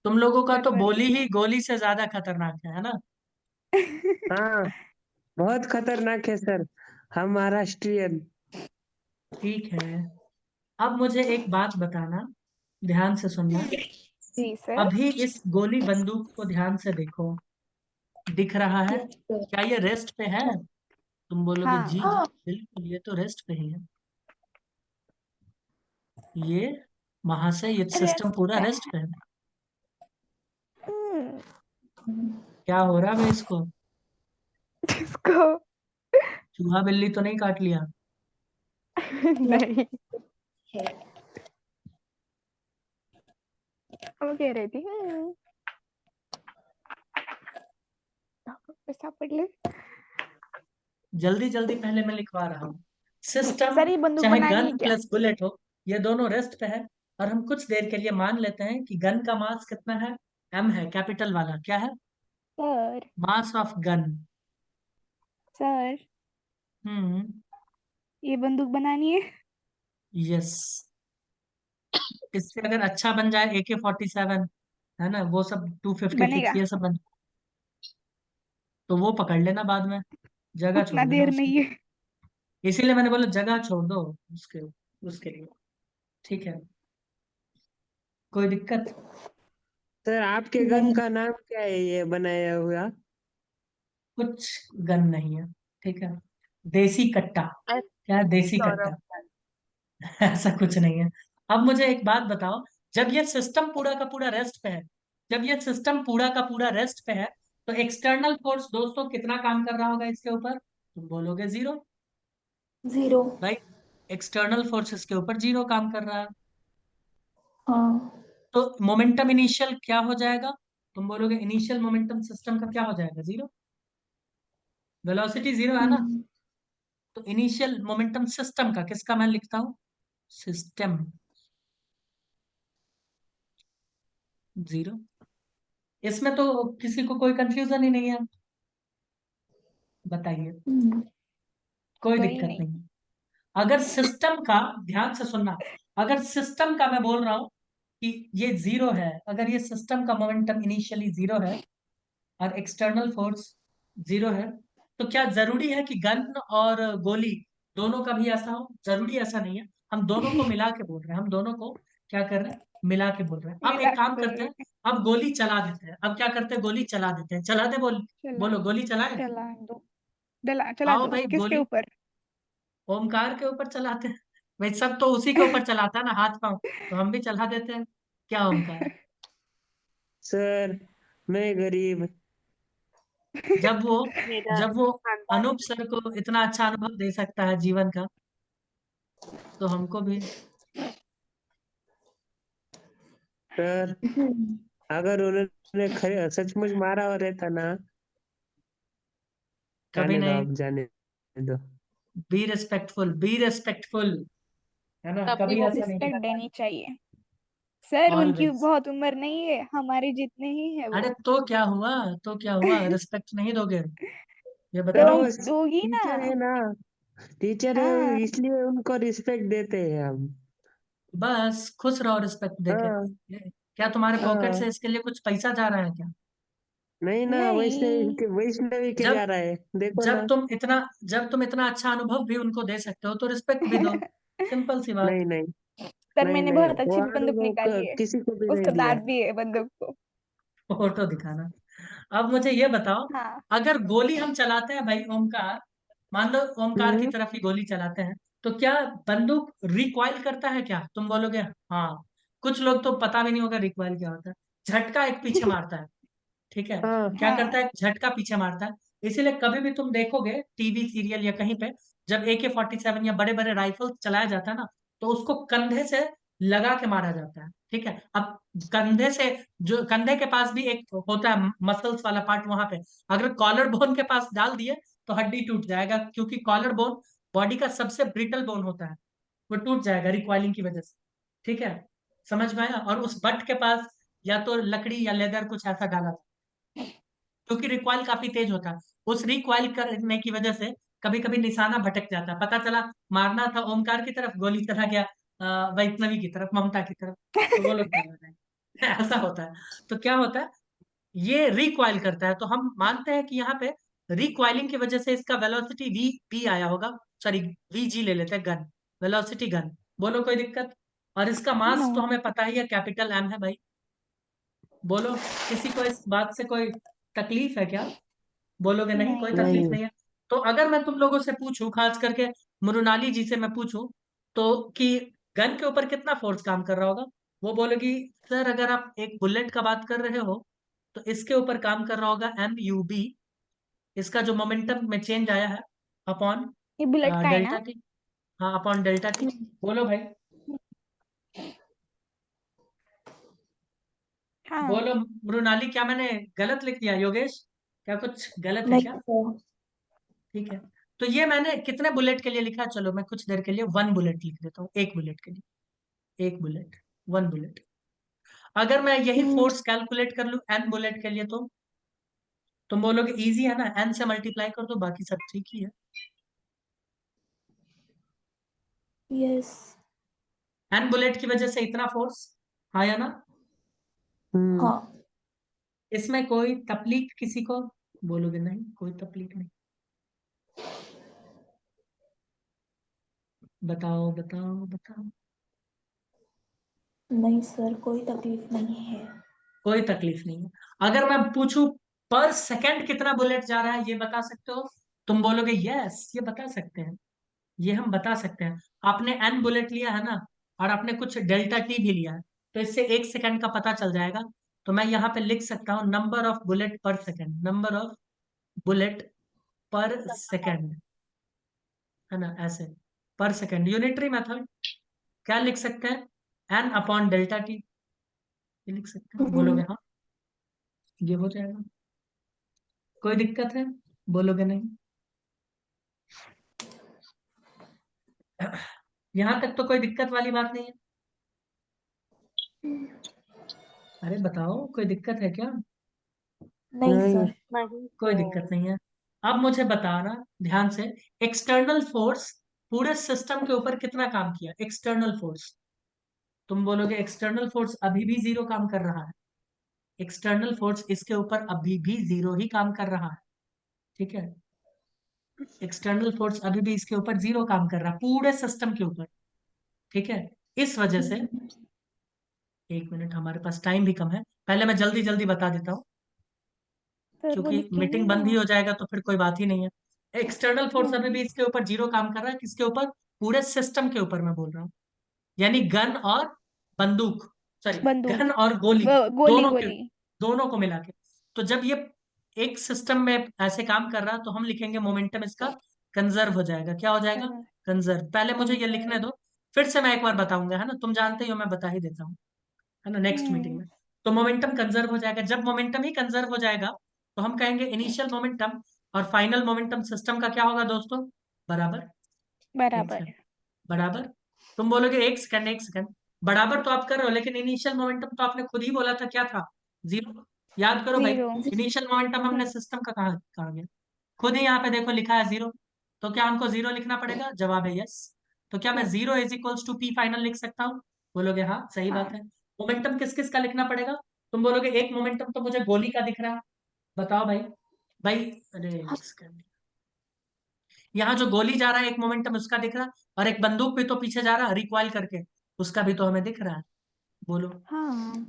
[SPEAKER 1] तुम लोगों का तो
[SPEAKER 2] गड़बड़
[SPEAKER 1] बोली ही गोली से ज्यादा खतरनाक है ना?
[SPEAKER 3] हाँ, बहुत खतरनाक है सर, हम महाराष्ट्रियन।
[SPEAKER 1] ठीक है। अब मुझे एक बात बताना, ध्यान से सुनना।
[SPEAKER 2] जी सर।
[SPEAKER 1] अभी इस गोली बंदूक को ध्यान से देखो, दिख रहा है? क्या ये रेस्ट पे है? तुम बोलोगे
[SPEAKER 2] हाँ।
[SPEAKER 1] जी जी बिल्कुल, ये तो रेस्ट पे ही है। ये महाशय, ये सिस्टम
[SPEAKER 2] रेस्ट
[SPEAKER 1] पूरा
[SPEAKER 2] पे
[SPEAKER 1] रेस्ट पे है।
[SPEAKER 2] हम्म,
[SPEAKER 1] क्या हो रहा है इसको?
[SPEAKER 2] जिसको
[SPEAKER 1] चूहा बिल्ली तो नहीं काट लिया?
[SPEAKER 2] नहीं, वो कह रही थी पैसा पड़ ले।
[SPEAKER 1] जल्दी जल्दी पहले मैं लिखवा रहा हूँ। सिस्टम,
[SPEAKER 2] सर ये बंदूक
[SPEAKER 1] चाहे
[SPEAKER 2] बनानी
[SPEAKER 1] गन
[SPEAKER 2] है क्या?
[SPEAKER 1] प्लस बुलेट हो, ये दोनों रेस्ट पे है। और हम कुछ देर के लिए मान लेते हैं कि गन का मास कितना है? एम है, कैपिटल वाला। क्या है?
[SPEAKER 2] Sir
[SPEAKER 1] mass of gun.
[SPEAKER 2] Sir
[SPEAKER 1] हम्म
[SPEAKER 2] ये बंदूक बनानी है।
[SPEAKER 1] यस। इससे अगर अच्छा बन जाए AK-47, है ना, वो सब 256
[SPEAKER 2] बनेगा,
[SPEAKER 1] ये सब बन, तो वो पकड़ लेना बाद में, जगह
[SPEAKER 2] उतना
[SPEAKER 1] छोड़ देना
[SPEAKER 2] देर
[SPEAKER 1] उसके
[SPEAKER 2] नहीं है।
[SPEAKER 1] लिए। इसीलिए मैंने बोला जगह छोड़ दो उसके उसके लिए। ठीक है, कोई दिक्कत?
[SPEAKER 3] सर आपके गन का नाम क्या है ये बनाया हुआ?
[SPEAKER 1] कुछ गन नहीं है, ठीक है। देसी कट्टा। क्या है? देसी कट्टा। ऐसा कुछ नहीं है। अब मुझे एक बात बताओ, जब ये सिस्टम पूरा का पूरा रेस्ट पे है, जब ये सिस्टम पूरा का पूरा रेस्ट पे है, तो एक्सटर्नल फोर्स दोस्तों कितना काम कर रहा होगा इसके ऊपर? तुम बोलोगे जीरो।
[SPEAKER 5] 0।
[SPEAKER 1] राइट, एक्सटर्नल फोर्स इसके ऊपर जीरो काम कर रहा है।
[SPEAKER 5] हाँ।
[SPEAKER 1] तो मोमेंटम इनिशियल क्या हो जाएगा? तुम बोलोगे इनिशियल मोमेंटम सिस्टम का क्या हो जाएगा? जीरो। वेलोसिटी जीरो है ना?
[SPEAKER 5] हम्म,
[SPEAKER 1] तो इनिशियल मोमेंटम सिस्टम का, किसका मैं लिखता हूं? System, zero. इसमें तो किसी को कोई कंफ्यूजन ही नहीं है, बताइए।
[SPEAKER 5] हम्म,
[SPEAKER 1] कोई
[SPEAKER 2] कोई
[SPEAKER 1] दिक्कत
[SPEAKER 2] नहीं।
[SPEAKER 1] नहीं। अगर सिस्टम का, ध्यान से सुनना, अगर सिस्टम का मैं बोल रहा हूं कि ये जीरो है, अगर ये सिस्टम का मोमेंटम इनिशियली जीरो है और एक्सटर्नल फोर्स जीरो है, तो क्या जरूरी है कि गन और गोली दोनों का भी ऐसा हो? जरूरी ऐसा नहीं है। हम दोनों को मिला के बोल रहे हैं, हम दोनों को क्या कर रहे हैं? मिला के बोल रहे हैं। अब
[SPEAKER 2] मिला
[SPEAKER 1] एक
[SPEAKER 2] के
[SPEAKER 1] काम
[SPEAKER 2] बोल
[SPEAKER 1] करते
[SPEAKER 2] रहे
[SPEAKER 1] हैं,
[SPEAKER 2] हैं।
[SPEAKER 1] अब गोली चला देते हैं। अब क्या करते हैं? गोली चला देते हैं। चला दे,
[SPEAKER 2] चला
[SPEAKER 1] बोलो गोली चलाए।
[SPEAKER 2] चला दो, चला
[SPEAKER 1] आओ
[SPEAKER 2] दो
[SPEAKER 1] भाई
[SPEAKER 2] किसके
[SPEAKER 1] गोली,
[SPEAKER 2] ऊपर?
[SPEAKER 1] ओमकार के ऊपर चलाते हैं। भाई सब तो उसी के ऊपर चलाता है ना, हाथ पांव, तो हम भी चला देते हैं। क्या ओमकार?
[SPEAKER 3] सर मैं गरीब।
[SPEAKER 1] जब वो
[SPEAKER 4] मेरा
[SPEAKER 1] जब वो
[SPEAKER 4] खानदान
[SPEAKER 1] अनूप सर को इतना अच्छा अनुभव दे सकता है जीवन का, तो हमको भी।
[SPEAKER 3] सर अगर उन्होंने सचमुच मारा हो रहता ना,
[SPEAKER 1] कभी
[SPEAKER 3] जाने दो,
[SPEAKER 1] नहीं।
[SPEAKER 3] आप जाने दो।
[SPEAKER 1] बी रिस्पेक्टफुल, बी रिस्पेक्टफुल, है ना,
[SPEAKER 4] तभी
[SPEAKER 1] कभी
[SPEAKER 4] वो
[SPEAKER 1] ऐसा नहीं
[SPEAKER 2] रिस्पेक्ट
[SPEAKER 1] करता।
[SPEAKER 2] देनी चाहिए। सर उनकी
[SPEAKER 1] ऑलवेज।
[SPEAKER 2] बहुत उम्र नहीं है, हमारी जितने ही है
[SPEAKER 1] अरे
[SPEAKER 2] वो।
[SPEAKER 1] तो क्या हुआ? तो क्या हुआ, रिस्पेक्ट नहीं दोगे? ये
[SPEAKER 3] सर
[SPEAKER 2] तो
[SPEAKER 1] बताओ।
[SPEAKER 3] वो
[SPEAKER 2] दोगी ना।
[SPEAKER 3] टीचर है ना, टीचर है,
[SPEAKER 2] हाँ
[SPEAKER 3] इसलिए उनको रिस्पेक्ट देते हैं हम।
[SPEAKER 1] बस खुश रहो रिस्पेक्ट देके।
[SPEAKER 3] हाँ
[SPEAKER 1] क्या तुम्हारे पॉकेट
[SPEAKER 3] हाँ,
[SPEAKER 1] से इसके लिए कुछ पैसा जा रहा है क्या?
[SPEAKER 3] नहीं ना,
[SPEAKER 2] नहीं,
[SPEAKER 3] वैष्णवी के जा
[SPEAKER 1] जब
[SPEAKER 3] रहा है, देखो
[SPEAKER 1] जब
[SPEAKER 3] ना।
[SPEAKER 1] तुम इतना जब तुम इतना अच्छा अनुभव भी उनको दे सकते हो, तो रिस्पेक्ट भी दो। सिंपल सी बात।
[SPEAKER 3] नहीं नहीं,
[SPEAKER 2] सर
[SPEAKER 3] नहीं
[SPEAKER 2] मैंने
[SPEAKER 3] नहीं,
[SPEAKER 2] बहुत
[SPEAKER 3] वो
[SPEAKER 2] अच्छी बंदूक
[SPEAKER 3] अनुभव
[SPEAKER 2] निकाली है,
[SPEAKER 3] किसी को भी नहीं
[SPEAKER 2] उसको
[SPEAKER 3] दिया।
[SPEAKER 2] दांत भी है बंदूक को।
[SPEAKER 1] फोटो दिखाना। अब मुझे ये बताओ,
[SPEAKER 2] हाँ
[SPEAKER 1] अगर गोली हम चलाते हैं भाई ओमकार, मान लो ओमकार की
[SPEAKER 3] हम्म।
[SPEAKER 1] तरफ ही गोली चलाते हैं, तो क्या बंदूक रिकॉइल करता है क्या? तुम बोलोगे हाँ। कुछ लोग तो पता भी नहीं होगा रिकॉइल क्या होता है। झटका एक पीछे मारता है, ठीक है।
[SPEAKER 3] हाँ
[SPEAKER 1] क्या करता
[SPEAKER 2] हाँ
[SPEAKER 1] है? झटका पीछे मारता है। इसीलिए कभी भी तुम देखोगे टीवी सीरियल या कहीं पे, जब AK-47 या बड़े बड़े राइफल चलाया जाता है ना, तो उसको कंधे से लगा के मारा जाता है, ठीक है। अब कंधे से, जो कंधे के पास भी एक होता है मसल्स वाला पार्ट, वहां पे अगर कॉलर बोन के पास डाल दिए तो हड्डी टूट जाएगा, क्योंकि कॉलर बोन बॉडी का सबसे ब्रिटल बोन होता है, वो टूट जाएगा रिकॉइलिंग की वजह से। ठीक है, समझ में आया? और उस बट के पास या तो लकड़ी या लेदर कुछ ऐसा डाला था, क्योंकि रिकॉइल काफी तेज होता है। उस रिकॉइल करने की वजह से कभी कभी निशाना भटक जाता है, पता चला मारना था ओमकार की तरफ, गोली चला गया वैष्णवी की तरफ, ममता की तरफ, तो वो लोग क्या कर रहे हैं ऐसा होता है। तो क्या होता है, ये रिकॉइल करता है, तो हम मानते हैं कि यहाँ पे रिकॉइलिंग की वजह से इसका वेलोसिटी वी पी आया होगा, सॉरी वी जी ले लेते हैं, गन वेलोसिटी गन। बोलो कोई दिक्कत? और इसका मास
[SPEAKER 2] नो।
[SPEAKER 1] तो हमें पता ही है, कैपिटल एम है भाई। बोलो, किसी को इस बात से कोई तकलीफ है क्या? बोलोगे नहीं, कोई
[SPEAKER 2] नहीं।
[SPEAKER 1] तकलीफ
[SPEAKER 3] नहीं।
[SPEAKER 1] नहीं है। तो अगर मैं तुम लोगों से पूछूं, खास करके मृणाली जी से मैं पूछूं, तो कि गन के ऊपर कितना फोर्स काम कर रहा होगा, वो बोलेगी सर अगर आप एक बुलेट का बात कर रहे हो तो इसके ऊपर काम कर रहा होगा एम यू बी, इसका जो मोमेंटम में चेंज आया है अपॉन
[SPEAKER 2] ये बुलेट का है
[SPEAKER 1] डेल्टा
[SPEAKER 2] ना?
[SPEAKER 1] टी। हाँ, अपॉन डेल्टा टी। बोलो भाई,
[SPEAKER 2] हाँ।
[SPEAKER 1] बोलो मृणाली, क्या मैंने गलत लिख दिया? योगेश, क्या कुछ गलत है
[SPEAKER 5] नहीं
[SPEAKER 1] क्या?
[SPEAKER 5] सर।
[SPEAKER 1] ठीक है, तो ये मैंने कितने बुलेट के लिए लिखा है? चलो मैं कुछ देर के लिए 1 बुलेट लिख देता हूँ, 1 बुलेट के लिए, 1 बुलेट, 1 बुलेट। अगर मैं यही फोर्स कैलकुलेट कर लूँ n बुलेट के लिए, तो तुम बोलोगे इजी है ना, n से मल्टीप्लाई कर दो, बाकी सब ठीक ही है।
[SPEAKER 5] यस।
[SPEAKER 1] n बुलेट की वजह से इतना फोर्स आया ना,
[SPEAKER 3] हम्म।
[SPEAKER 5] हाँ।
[SPEAKER 1] इसमें कोई तकलीफ किसी को? बोलोगे नहीं, कोई तकलीफ नहीं। बताओ बताओ बताओ।
[SPEAKER 5] नहीं सर, कोई तकलीफ नहीं है।
[SPEAKER 1] कोई तकलीफ नहीं है। अगर मैं पूछूं पर सेकंड कितना बुलेट जा रहा है, ये बता सकते हो? तुम बोलोगे यस, ये बता सकते हैं, ये हम बता सकते हैं। आपने n बुलेट लिया है ना, और आपने कुछ डेल्टा टी भी लिया है, तो इससे 1 सेकंड का पता चल जाएगा। तो मैं यहाँ पे लिख सकता हूँ नंबर ऑफ बुलेट पर सेकंड, नंबर ऑफ बुलेट पर सेकंड, है ना, ऐसे पर सेकंड यूनिटरी मेथड। क्या लिख सकते हैं? n अपॉन डेल्टा टी, ये लिख सकते हैं। बोलोगे हाँ, ये हो जाएगा। कोई दिक्कत है? बोलोगे नहीं? यहाँ तक तो कोई दिक्कत वाली बात नहीं है। अरे बताओ, कोई दिक्कत है क्या?
[SPEAKER 5] नहीं
[SPEAKER 3] नहीं।
[SPEAKER 5] सर।
[SPEAKER 4] नहीं
[SPEAKER 1] कोई
[SPEAKER 4] तो
[SPEAKER 1] दिक्कत नहीं है। अब मुझे बताना ध्यान से, एक्सटर्नल फोर्स पूरे सिस्टम के ऊपर कितना काम किया? एक्सटर्नल फोर्स, तुम बोलोगे एक्सटर्नल फोर्स अभी भी 0 काम कर रहा है। एक्सटर्नल फोर्स इसके ऊपर अभी भी 0 ही काम कर रहा है। ठीक है, एक्सटर्नल फोर्स अभी भी इसके ऊपर 0 काम कर रहा है, पूरे सिस्टम के ऊपर। ठीक है, इस वजह से, 1 मिनट, हमारे पास टाइम भी कम है, पहले मैं जल्दी जल्दी बता देता हूँ,
[SPEAKER 2] सर वो
[SPEAKER 1] क्योंकि
[SPEAKER 2] लिखेंगे
[SPEAKER 1] मीटिंग
[SPEAKER 2] ना।
[SPEAKER 1] बंद ही हो जाएगा तो फिर कोई बात ही नहीं है। एक्सटर्नल फोर्स अभी भी इसके ऊपर 0 काम कर रहा है, किसके ऊपर? पूरे सिस्टम के ऊपर मैं बोल रहा हूँ, यानी गन और बंदूक, सॉरी,
[SPEAKER 2] बंदूक।
[SPEAKER 1] गन और गोली,
[SPEAKER 2] गोली
[SPEAKER 1] दोनों के,
[SPEAKER 2] गोली।
[SPEAKER 1] दोनों को मिला के। तो जब ये एक सिस्टम में ऐसे काम कर रहा है, तो हम लिखेंगे मोमेंटम इसका कंजर्व हो जाएगा। क्या हो जाएगा? कंजर्व। पहले मुझे ये लिखने दो, फिर से मैं एक बार बताऊंगा, है ना, तुम जानते ही हो, मैं बता ही देता हूँ, है ना, नेक्स्ट मीटिंग
[SPEAKER 2] हम्म।
[SPEAKER 1] में। तो मोमेंटम कंजर्व हो जाएगा, जब मोमेंटम ही कंजर्व हो जाएगा, तो हम कहेंगे इनिशियल मोमेंटम और फाइनल मोमेंटम सिस्टम का क्या होगा दोस्तों? बराबर। एक
[SPEAKER 2] बराबर।
[SPEAKER 1] सेकंड, बराबर। तुम बोलोगे 1 सेकंड, 1 सेकंड, बराबर तो आप कर रहे हो, लेकिन इनिशियल मोमेंटम तो आपने खुद ही बोला था, क्या था? 0। याद करो भाई,
[SPEAKER 2] 0।
[SPEAKER 1] इनिशियल मोमेंटम हमने सिस्टम का कहा कहा गया, खुद ही यहाँ पे देखो लिखा है 0। तो क्या हमको 0 लिखना पड़ेगा? जवाब है यस। तो क्या मैं 0 is equals to P final लिख सकता हूँ? बोलोगे हाँ, सही बात
[SPEAKER 2] हाँ।
[SPEAKER 1] है। मोमेंटम किस किस का लिखना पड़ेगा? तुम बोलोगे एक मोमेंटम तो मुझे गोली का दिख रहा है, बताओ भाई। भाई अरे एक सेकंड, यहाँ जो गोली जा रहा है एक मोमेंटम उसका दिख रहा है, और एक बंदूक भी तो पीछे जा रहा है रिकॉइल करके, उसका भी तो हमें दिख रहा है। बोलो।
[SPEAKER 2] हाँ।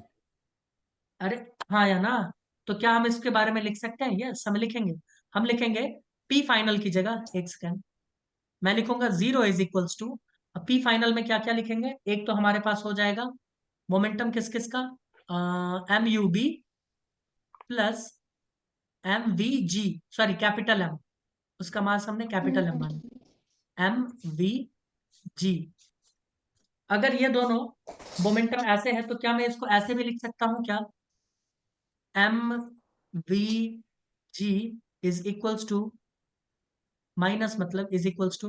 [SPEAKER 1] अरे हाँ या ना? तो क्या हम इसके बारे में लिख सकते हैं? यस, हम लिखेंगे। हम लिखेंगे पी फाइनल की जगह, 1 सेकंड, मैं लिखूंगा 0 इज इक्वल्स टू, अब पी फाइनल में क्या क्या लिखेंगे? एक तो हमारे पास हो जाएगा मोमेंटम किस किस का, M U B plus M V G, sorry capital M, उसका मास हमने कैपिटल एम माना, एम वी जी। अगर ये दोनों मोमेंटम ऐसे है, तो क्या मैं इसको ऐसे भी लिख सकता हूं क्या? M V G is equals to, minus मतलब इज इक्वल्स टू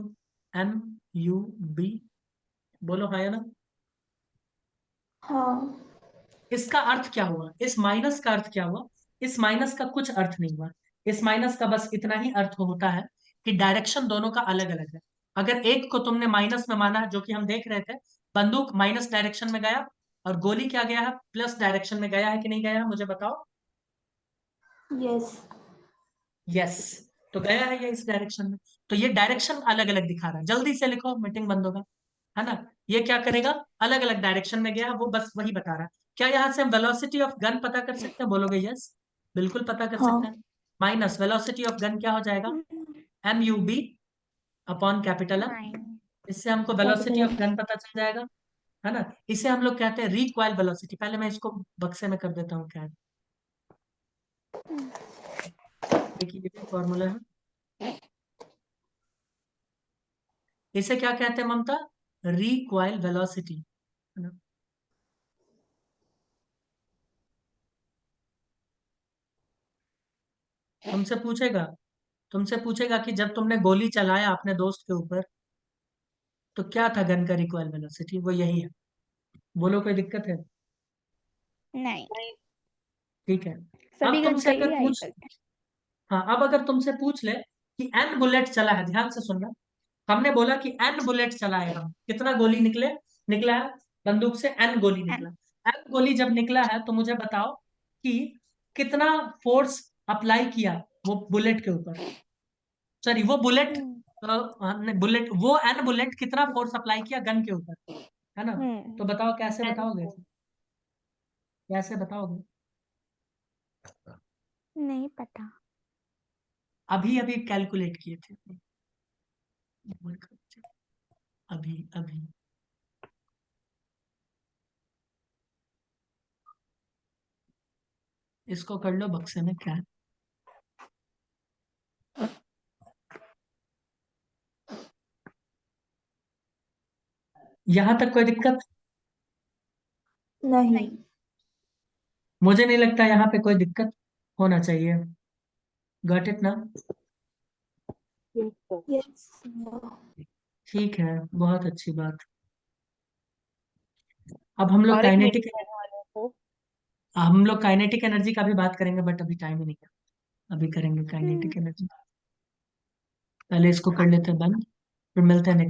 [SPEAKER 1] MUB, बोलो हाँ या ना।
[SPEAKER 5] हाँ।
[SPEAKER 1] इसका अर्थ क्या हुआ, इस माइनस का अर्थ क्या हुआ? इस माइनस का कुछ अर्थ नहीं हुआ। इस माइनस का बस इतना ही अर्थ होता है कि डायरेक्शन दोनों का अलग अलग है। अगर एक को तुमने माइनस में माना, जो कि हम देख रहे थे, बंदूक माइनस डायरेक्शन में गया और गोली क्या गया है, प्लस डायरेक्शन में गया है कि नहीं गया है, मुझे बताओ।
[SPEAKER 5] यस।
[SPEAKER 1] यस, तो गया है ये इस डायरेक्शन में। तो ये डायरेक्शन अलग अलग दिखा रहा है। जल्दी से लिखो, मीटिंग बंद होगा, है ना। ये क्या करेगा, अलग अलग डायरेक्शन में गया, वो बस वही बता रहा है। क्या यहाँ से हम वेलोसिटी ऑफ गन पता कर सकते हैं? बोलोगे यस, बिल्कुल पता कर सकते
[SPEAKER 5] हाँ।
[SPEAKER 1] हैं। माइनस वेलोसिटी ऑफ गन क्या हो जाएगा, MUB अपॉन कैपिटल M।
[SPEAKER 2] 9।
[SPEAKER 1] इससे हमको velocity
[SPEAKER 5] capital
[SPEAKER 1] of
[SPEAKER 5] M.
[SPEAKER 1] Gun पता चल जाएगा, है ना। इसे हम लोग कहते हैं रिकॉइल वेलोसिटी। पहले मैं इसको बक्से में कर देता हूँ क्या, देखिए ये भी फॉर्मूला है। इसे क्या कहते हैं ममता, रिकॉइल वेलोसिटी, है ना। तुमसे पूछेगा, तुमसे पूछेगा कि जब तुमने गोली चलाया अपने दोस्त के ऊपर, तो क्या था गन का रिकॉइल वेलोसिटी, वो यही है। बोलो कोई दिक्कत है?
[SPEAKER 2] नहीं,
[SPEAKER 1] ठीक है।
[SPEAKER 2] सभी
[SPEAKER 1] अब
[SPEAKER 2] गन
[SPEAKER 1] तुमसे
[SPEAKER 2] का
[SPEAKER 1] अगर
[SPEAKER 2] ही आई
[SPEAKER 1] पूछ,
[SPEAKER 2] करते
[SPEAKER 1] हाँ अब अगर तुमसे पूछ ले कि N बुलेट चला है, ध्यान से सुनना। हमने बोला कि N बुलेट चलाए हम, कितना गोली निकला है बंदूक से, N गोली
[SPEAKER 2] हैं।
[SPEAKER 1] निकला। N गोली जब निकला है तो मुझे बताओ कि कितना फोर्स अप्लाई किया वो बुलेट के ऊपर, सॉरी वो बुलेट,
[SPEAKER 2] हम्म।
[SPEAKER 1] बुलेट, वो N बुलेट कितना फोर्स अप्लाई किया गन के ऊपर, है ना। तो
[SPEAKER 2] हम्म।
[SPEAKER 1] बताओ कैसे
[SPEAKER 4] N
[SPEAKER 1] बताओगे,
[SPEAKER 4] को
[SPEAKER 1] कैसे बताओगे?
[SPEAKER 2] नहीं पता।
[SPEAKER 1] अभी अभी कैलकुलेट किए थे, अभी अभी। इसको कर लो बक्से में, क्या है। यहां तक कोई दिक्कत?
[SPEAKER 5] नहीं।
[SPEAKER 1] मुझे नहीं लगता यहाँ पे कोई दिक्कत होना चाहिए। गॉट इट ना।
[SPEAKER 4] ठीक है।
[SPEAKER 5] यस।
[SPEAKER 1] ठीक है, बहुत अच्छी बात। अब हम लोग
[SPEAKER 4] और एक मीटिंग
[SPEAKER 1] काइनेटिक,
[SPEAKER 4] करने वाले हैं तो
[SPEAKER 1] हम लोग काइनेटिक एनर्जी का भी बात करेंगे, बट अभी टाइम ही नहीं है। अभी करेंगे
[SPEAKER 2] हम्म।
[SPEAKER 1] काइनेटिक एनर्जी, पहले इसको कर लेते हैं बंद, फिर मिलते हैं next